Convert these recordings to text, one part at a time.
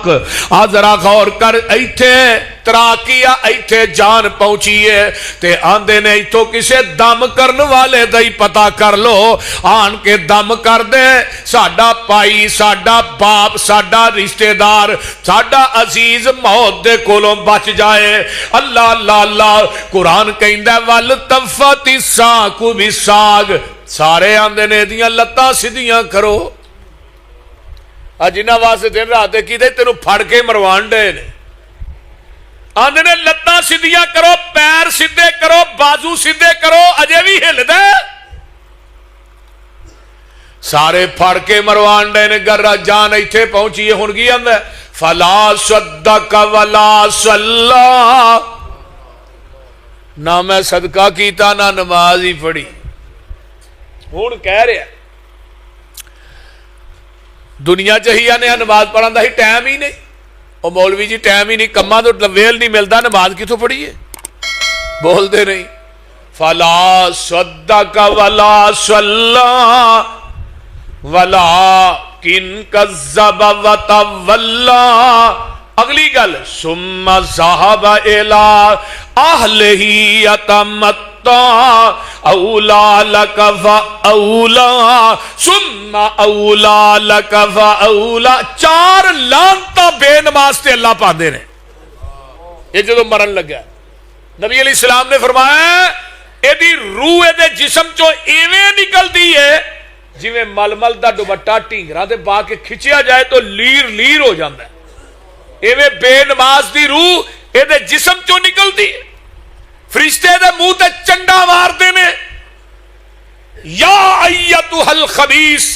حق آ ذرا غور کر ایتھے تراکیا ایتھے جان پہنچی ہے تے آندے نے ایتھوں کسے دم کرن والے دا ہی پتہ کر لو آن کے دم کر دے ساڈا پائی ساڈا باپ ساڈا رشتہ دار ساڈا عزیز موت دے کولوں بچ جائے اللہ اللہ اللہ قرآن کہندا ول تفت الساق بالساق سارے آندے نے دیاں لتاں سیدھیاں کرو جنہاں واسطے دن رات کیتے تینوں پھڑ کے مروان ڈے نے آندے نے لتاں سیدھیاں کرو پیر سیدھے کرو بازو سیدھے کرو اجے بھی ہل دے سارے پھڑ کے مروان ڈے نے گر جان ایتھے پہنچی ہے ہن کی آندا فلا صدق ولا صلی نہ میں صدقہ کیتا نہ نماز ہی پڑھی ہوں کہہ رہا دنیا چاہیے نے نماز پڑھن دا ہی ٹائم ہی نہیں اور مولوی جی ٹائم ہی نہیں کما تو ویل نہیں ملتا نماز کتوں پڑھیے بولتے نہیں فلا صدق ولا صلی ولکن کذب وتولی اگلی گل ثم ذهب الى اهله يتمطى اولا لك فاولا ثم اولا لك فاولا چار لعنتاں بے نماز تے اللہ پاندے نے یہ جدوں مرن لگا نبی علیہ السلام نے فرمایا ایدی روح دے جسم چوں ایویں نکلدی ہے جویں ململ دا دوپٹہ ٹینگراں تے پا کے کھچیا جائے تو لیر لیر ہو جاندا ہے ایویں بے نماز دی روح اے دے جسم چوں نکلدی فرشتے دے منہ تے چنڈا مار دے نے یا ایتھا الخبیث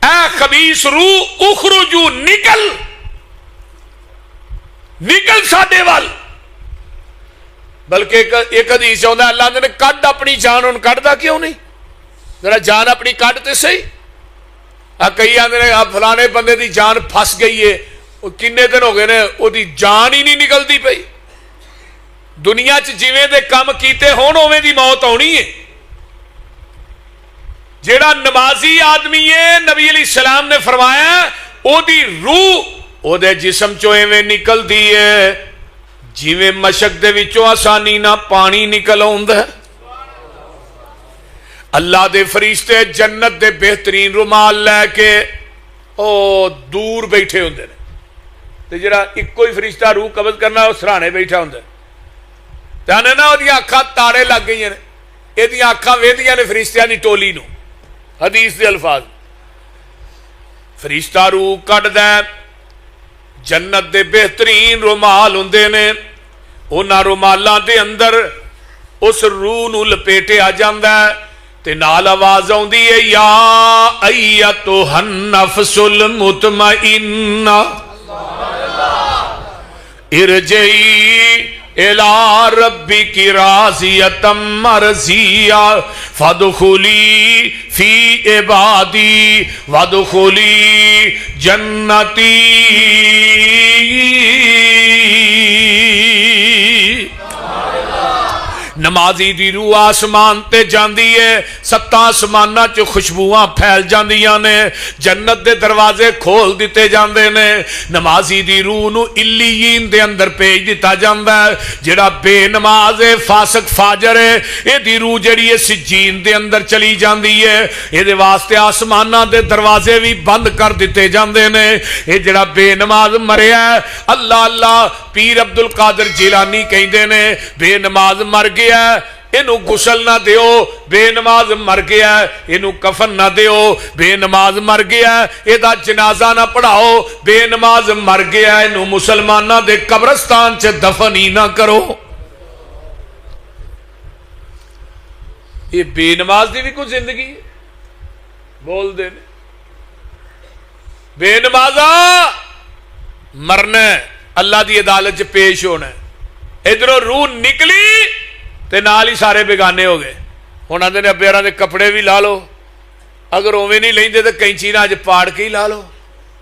اے خبیث روح اخرجو نکل نکل ساڈے وال بلکہ ایک حدیث ہوندا اللہ نے کڈ اپنی جان ہن کڈدا کیوں نہیں ذرا جان اپنی کڈ تے صحیح کئی آندے نے فلانے بندے دی جان پھس گئی ہے کنے دن ہو گئے نے وہ دی جان ہی نہیں نکلتی پئی دنیا جویں دے کام کیتے ہون اوویں دی موت آنی ہے جیڑا نمازی آدمی ہے نبی علیہ السلام نے فرمایا او دی روح او دے جسم چوں ایویں نکلدی ہے جویں مشک دے وچوں آسانی نہ پانی نکل آوندا ہے اللہ دے فرشتے جنت دے بہترین رومال لے کے او دور بیٹھے ہوندے نے تے جڑا اکو ہی فرشتہ روح قبض کرنا وہ سرانے بیٹھا ہوندا تے آنے نا اودیاں اکھاں تارے لگ گئی نے ایدیاں اکھاں ویندیاں نے فرشتیاں دی ٹولی نو حدیث دے الفاظ فرشتہ روح کڈدا جنت دے بہترین رومال ہوندے نے انہاں رومالاں دے اندر اس روح نو لپیٹے آ جاندا ہے تے نال آواز آوندی ہے یا ایتھا النفس المطمئنہ ارجعی الى ربک راضیۃ مرضیہ فادخلی فی عبادی وادخلی جنتی نمازی دی روح آسمان تے جاندی ہے ستاں آسماناں چ خوشبوواں پھیل جاندیاں نے جنت دے دروازے کھول دیتے جاندے نے نمازی دی روح نو علیین دے اندر بھیج دتا جاندا ہے جڑا بے نماز ہے فاسق فاجر ہے اے دی روح جڑی ہے سجین دے اندر چلی جاندی ہے اے دے واسطے آسماناں دے دروازے بھی بند کر دیتے جاندے نے اے جڑا بے نماز مریا ہے اللہ اللہ پیر عبد القادر جیلانی کہندے نے بے نماز مر گیا اینو غسل نہ دیو بے نماز مر گیا اینو کفن نہ دیو بے نماز مر گیا ایدا جنازہ نہ پڑھاؤ بے نماز مر گیا اینو مسلمانہ دے قبرستان چ دفن ہی نہ کرو یہ بے نماز دی بھی کوئی زندگی ہے بول دے بے نمازہ مرنا اللہ دی عدالت چ پیش ہونا ادھروں روح نکلی تے نال ہی سارے بیگانے ہو گئے ہن آندے نے ابیراں دے کپڑے بھی لا لو اگر اوویں نہیں لیندے تے کینچی نال اج پاڑ کے ہی لا لو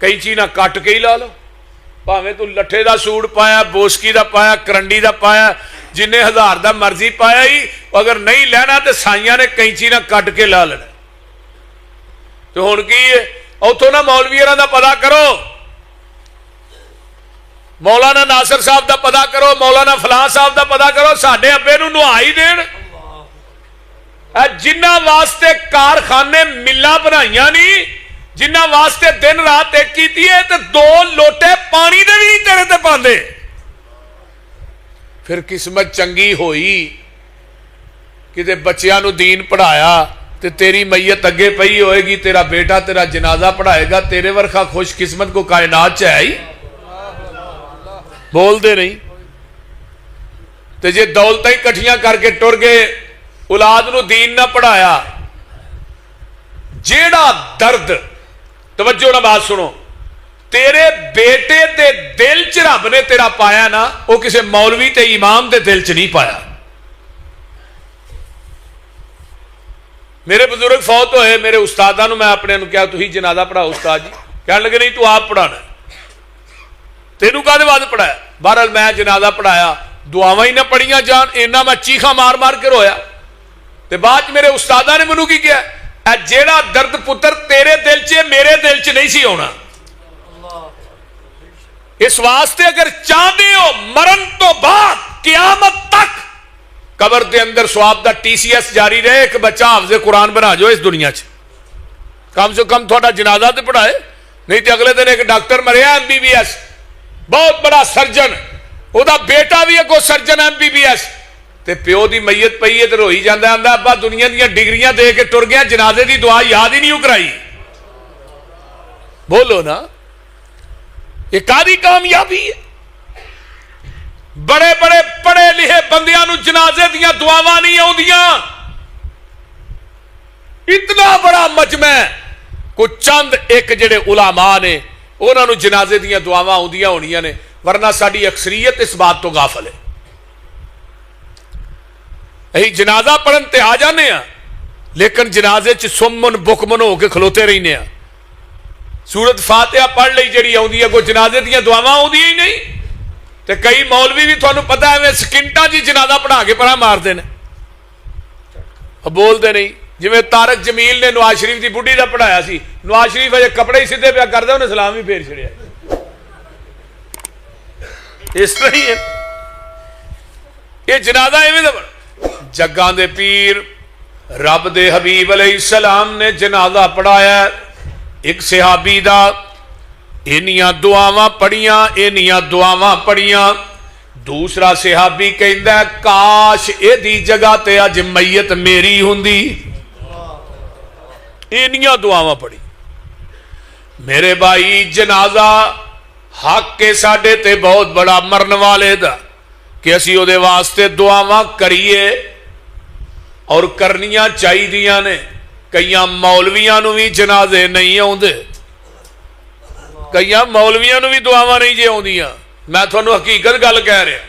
کینچی نال کٹ کے ہی لا لو بھاویں تو لٹھے دا سوٹ پایا بوسکی دا پایا کرنڈی دا پایا جنہیں ہزار دا مرضی پایا ہی اگر نہیں لینا تے سائیاں نے کینچی نال کٹ کے لا لینا تو ہن کی ہے اوتھوں نہ مولویاں دا پتہ کرو مولانا ناصر صاحب دا پتا کرو، مولانا فلاں صاحب دا پتا کرو، ساڈے ابے نو نہا ہی دین۔ جنہ واسطے کارخانے ملاں بنائیاں نہیں، جنہ واسطے دن رات ایک کیتی ہے، تے 2 لوٹے پانی دے بھی نہیں تیرے تے پاندے۔ پھر قسمت چنگی ہوئی کہ بچیاں نو دین پڑھایا تے تیری میت اگے پئی ہوئے گی، تیرا بیٹا تیرا جنازہ پڑھائے گا، تیرے ورخا خوش قسمت کو کائنات چاہیے؟ بول دے نہیں۔ تے جے دولتیں کٹھیاں کر کے ٹر گئے، اولاد نو دین نہ پڑھایا، جیڑا درد، توجہ نہ بات سنو، تیرے بیٹے دے دل چ رب نے تیرا پایا نا، وہ کسے مولوی تے امام دے دل چ نہیں پایا۔ میرے بزرگ فوت ہوئے، میرے استاداں نو میں اپنے نو کیا تو ہی جنازہ پڑھاؤ استاد جی، کہنے لگے نہیں تو آپ پڑھانا، تینوں کہتے بعد پڑھایا؟ بہرحال میں جنازہ پڑھایا، دعاواں ہی نہ پڑھیاں جان، اینا میں چیخا مار مار کے رویا۔ تے بعد میرے استاداں نے منو کی کیا، اے جیڑا درد پتر تیرے دل چ میرے دل چ نہیں سی ہونا، اس واسطے اگر چاہتے ہو مرن تو بعد قیامت تک قبر دے اندر سواب دا TCS جاری رہے، ایک بچہ حافظ قرآن بنا جو اس دنیا چ، کم سے کم تھوڑا جنازہ تے پڑھائے، نہیں تے اگلے دن ایک ڈاکٹر مریا MBBS، بہت بڑا سرجن، او دا بیٹا بھی ایک سرجن MBBS، تے پیو دی میت پئی ہے تے روئی جاندا، آندا ابا دنیا دیاں ڈگریاں دے کے ٹر گیا، جنازے دی دعا یاد ہی نہیں کرائی۔ بولو نا، یہ کاری کامیابی ہے؟ بڑے بڑے پڑھے لکھے بندیاں نو جنازے دیاں دعاواں نہیں آؤندیاں، اتنا بڑا مجمع، کو چند ایک جڑے علماء نے انہاں نو جنازے دیاں دعاواں آؤندیاں ہونیاں نے، ورنہ ساڈی اکثریت اس بات تو غافل ہے۔ اہی جنازہ پڑھن تے آ جانے ہاں، لیکن جنازے چ سمن بکمن ہو کے کھلوتے رہنے ہاں۔ سورت فاتحہ پڑھ لئی جڑی آؤندی ہے، کوئی جنازے دیاں دعاواں آؤندیاں ہی نہیں۔ تے کئی مولوی بھی تھانوں پتہ ہے میں سکنٹاں جی جنازہ پڑھا کے پڑھا مار دے نے، بول دے نہیں۔ جویں طارق جمیل نے نواز شریف دی بڈھی دا پڑھایا سی، نواز شریف اجے کپڑے ہی سیدھے پیا کردا، انہیں سلام ہی پھیر چھڑیا۔ اس طرح ہی ہے یہ جنازہ ایویں دا جگاں دے پیر رب دے حبیب علیہ السلام نے جنازہ پڑھایا، ایک صحابی دا، انیاں دعاواں پڑھیاں، انیاں دعاواں پڑھیاں، دوسرا صحابی کہندا ہے کاش اے دی جگہ تے اج میت میری ہوندی، انیاں دعاواں پڑھی۔ میرے بھائی جنازہ حق کے ساڈے تے بہت بڑا مرن والے دا کہ اسی او دے واسطے دعاواں کریے اور کرنیاں چاہیدیاں نے۔ کئیاں مولویاں نو بھی جنازے نہیں آوندے، کئیاں مولویاں نو بھی دعاواں نہیں جے آوندیاں، میں تھانوں حقیقت گل کہہ رہا۔